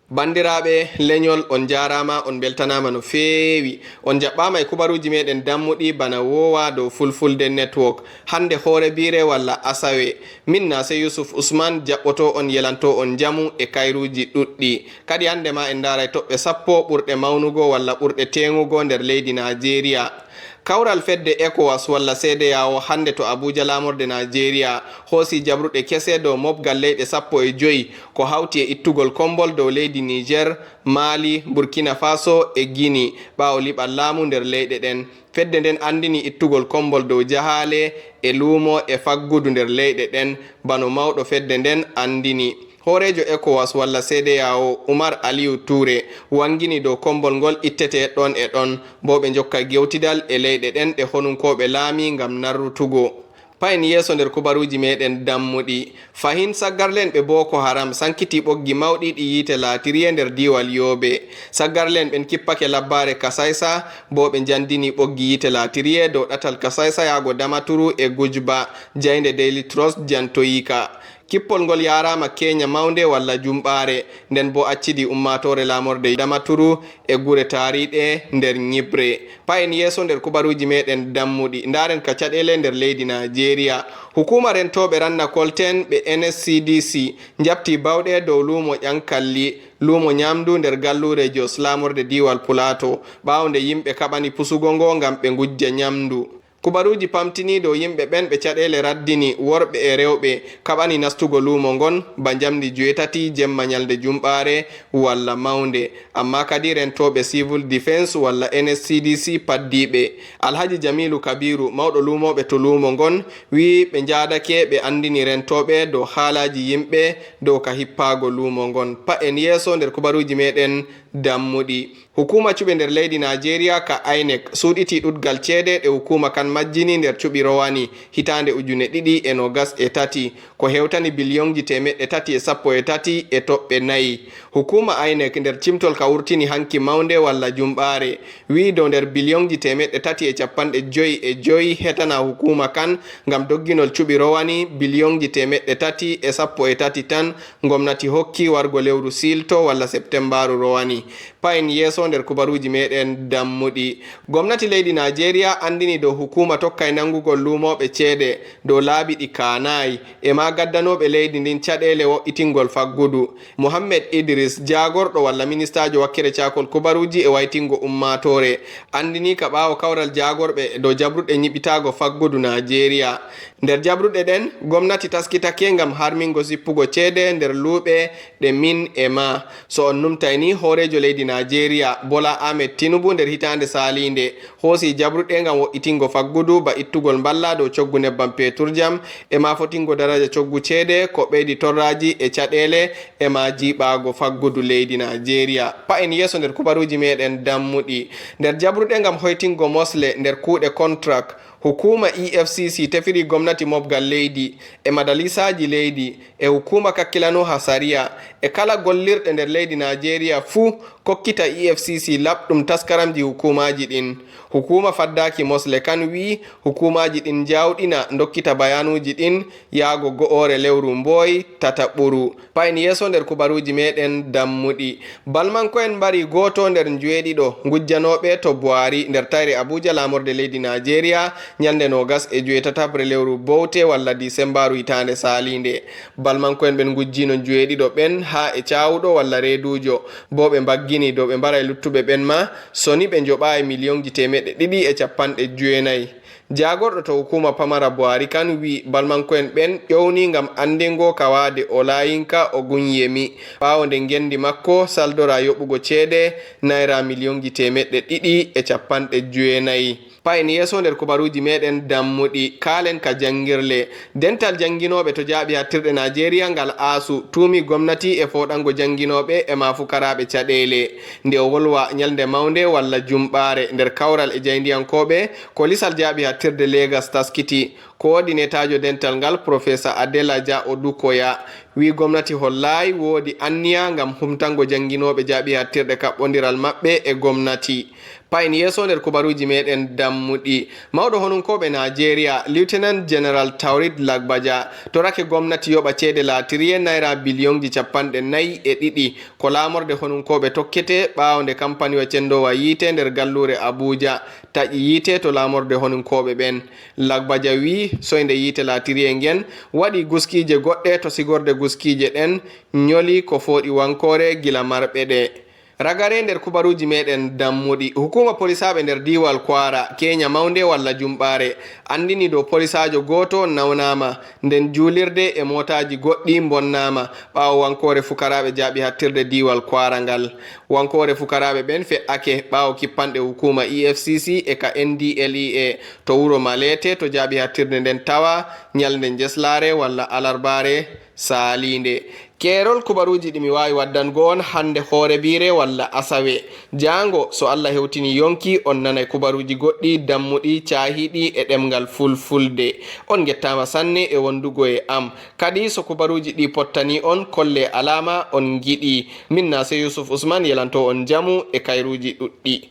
Bandiraɓe leñol on jarama on beltanama no feewi on jaɓɓama e kubaruji meɗen dammuɗi bana wowa dow fulfulde network hande hoore bire walla asawe min na se Yusuf Usman jaɓɓoto on yelanto on jamu e kayruji ɗuɗɗi kadi hande ma en daray toɓɓe sappo ɓurɗe mawnugo walla ɓurɗe teŋugo nder leydi Nigeria. Kawral fedde ECOWAS walla CEDEAO hande to Abuja lamorde Nigeria hoosi jabruɗe kese dow mobgal leyɗe 15 ko hawti e ittugol kombol dow leydi Niger, Mali, Burkina Faso e Guinea ɓawo liɓal laamu nder leyɗe ɗen. Fedde nden andini ittugol kombol dow jahale e luumo e faggudu nder leyɗe ɗen bano mawɗo fedde nden andini. Horejo ECOWAS walla CEDEAO Umar Aliyu Toure wangini dow kombol ngol ittete ɗon e ɗon bo ɓe jokka gewtidal e leyɗe ɗen ɗe honunkoɓe laami ngam narrutugo. Payen yeso nder kubaruji meɗen dammuɗi fahin saggarlen ɓe Boko Haram sankiti ɓoggi mawɗi ɗi yite latiriye nder diwal Yobe. Saggarlen ɓen kippake labbare Kasaysa bo ɓe jandini ɓoggi yite latiriye dow ɗatal Kasaysa yago Damaturu e Gujba jainde Daily Trust jantoyika. Kippol ngol yarama Kenya mawnde walla jumɓare nden bo accidi ummatore lamorde Damaturu e gure tariɗe nder Nyibre. Payen yeso nder kubaruji meɗen dammuɗi ndaren ka caɗele nder leydi Nigeria. Hukuma rentoɓe ranna kolten ɓe NSCDC jabti bawɗe dow lumo ƴankalli lumo nyamdu nder gallure Jos lamorde diwal Plateau ɓawo nde yimɓe kaɓani pusugo ngo ngam ɓe gujja nyamdu. Kubaruji pamtini dow yimɓe ɓen ɓe caɗele raddini worɓe e rewɓe kaɓani nastugo lumo ngon ba jamdi 8 jemma nyalde jumɓare walla mawnde amma kadi rentoɓe civil defense walla NSCDC paddiɓe. Alhaji Jamilu Kabiru mawɗo lumoɓe to lumo ngon wi ɓe jadake ɓe andini rentoɓe dow haalaji yimɓe dow ka hippago lumo ngon. Pa en yeso nder kubaruji meɗen dammuɗi. Hukuma cuɓe nder leydi Nigeria ka INEC suɗiti ɗuɗgal ceede ɗe hukuma kan majjini nder cuɓi rowani hitande 2023 ko hewtani biliyonji 313 e toɓɓe 4. Hukuma INEC nder cimtol ka wurtini hanki mawnde walla jumɓare wi dow nder biliyonji 355 hetana hukuma kan ngam dogginol cuɓi rowani biliyonji 313 tan gomnati hokki wargo lewru silto walla septembaru rowani. Payen yeso nder kubaruji meɗen dammuɗi. Gomnati leydi Nigeria andini dow hukuma tokkay nangugol lumoɓe ceede dow laabi ɗi kanayi e ma gaddanoɓe leydi ndin caɗele wo'itingol faggudu. Mohammed Idris jagorɗo walla ministajo wakkere cakol kubaruji e waytingo ummatore andini ka ɓawo kawral jagorɓe dow jabruɗe ñiɓitago faggudu Nigeria. Nder jabruɗe ɗen gomnati taskitake ngam harmingo sippugo ceede nder luuɓe ɗe min e ma. So on numtayni horejo leydi Nigeria Bola Ahmed Tinubu nder hitande salinde hoosi jabruɗe ngam wo'itingo faggudu ba ittugol balla dow coggu nebbam peturjam e ma fotingo daraja coggu ceede ko ɓeydi torraji e caɗele e ma jiɓago faggudu leydi Nigeria. Pa en yeso nder kubaruji meɗen dammuɗi. Nder jabruɗe ngam hoytingo mosle nder kuuɗe contract hukuma EFCC tefiri gomnati mobgal leydi e madalisaji leydi e hukuma kakkilano hasaria e kala gollirɗe nder leydi Nigeria fuu kokkita EFCC laɓɗum taskaramji hukumaji ɗin. Hukuma faddaki mosle kan wi hukumaji ɗin jawɗina dokkita bayanuji ɗin yaago go'ore lewru mboy tataɓuru. Payen yeso nder kubaruji meɗen dammuɗi. Balmanko'en mbari goto nder jeweɗiɗo gujjanoɓe to Buhari nder tayre Abuja lamorde leydi Nigeria nyalde 28 lewru bowte walla Disembaru hitande salinde. Balmanko'en ɓen gujjino jeweɗiɗo ɓen ha e cawuɗo walla redujo bo ɓe mbaggini dow ɓe mbara luttuɓe ɓen ma soni ɓe joɓa e miliyonji 250. Jagorɗo to hukuma pamara Buhari kan wi balmanko'en ɓen ƴowni ngam andingo kawade o layinka o gunyemi ɓawo nde gendi makko saldora yoɓugo ceede naira miliyonji 250. Payen yeso nder kubaruji meɗen dammuɗi kalen ka jangirle. Dental janginoɓe to jaaɓi hattirɗe Nigeria ngal asu tumi gomnati e foɗango janginoɓe e ma fukaraɓe caɗele nde o wolwa nyalde mawnde walla jumɓare nder kawral e jayndiyankoɓe ko lisal jaaɓi hattirde Lagos taskiti coordinator dental ngal professor Adela Dia Odukoya wi gomnati hollai wodi anniya ngam humtango janginoɓe jaaɓi hattirɗe kaɓɓodiral maɓɓe e gomnati. Payin yeso nder kubaruji meɗen dammuɗi, mawɗo honunkoɓe Nigeria Lieutenant General Taurid Lagbaja torake gomnati yoɓa ceede latiriye naira biliyonji 42 ko lamorde honunkoɓe tokkete ɓawo nde kampaniwa cendowa yiite nder gallure Abuja taƴi yiite to lamorde honunkoɓe ɓen. Lagbaja wi soyde yiite latiriye ngen waɗi guskije goɗɗe to sigorde guskije ɗen nyoli ko foɗi wankore gila marɓe ɗe. Ragare nder kubaruji meɗen dammuɗi, hukuma polisaɓe nder diwal Kwara Kenya maunde walla jumɓare andini dow polisajo goto nawnama nden julirde e motaji goɗɗi bonnama ɓawo wankore fukaraɓe jaaɓi hattirde diwal Kwara ngal. Wankore fukaraɓe ɓen fe'ake ɓawo kippanɗe hukuma EFCC e ka NDLEA to wuro Malete to jaaɓi hattirde nden tawa nyalde jeslare walla alarbare salinde. Kerol kubaruji ɗi mi wawi waddango on hande hoore bire walla asawe. Jango so Allah hewtini yonki on nanay kubaruji goɗɗi dammuɗi cahiɗi e ɗemgal fulfulde. On gettama sanne e wondugo e am. Kadi so kubaruji ɗi pottani on kolle alama on giɗi. Min na se Yusuf Usman yelanto on jamu e kairuji ɗuɗɗi.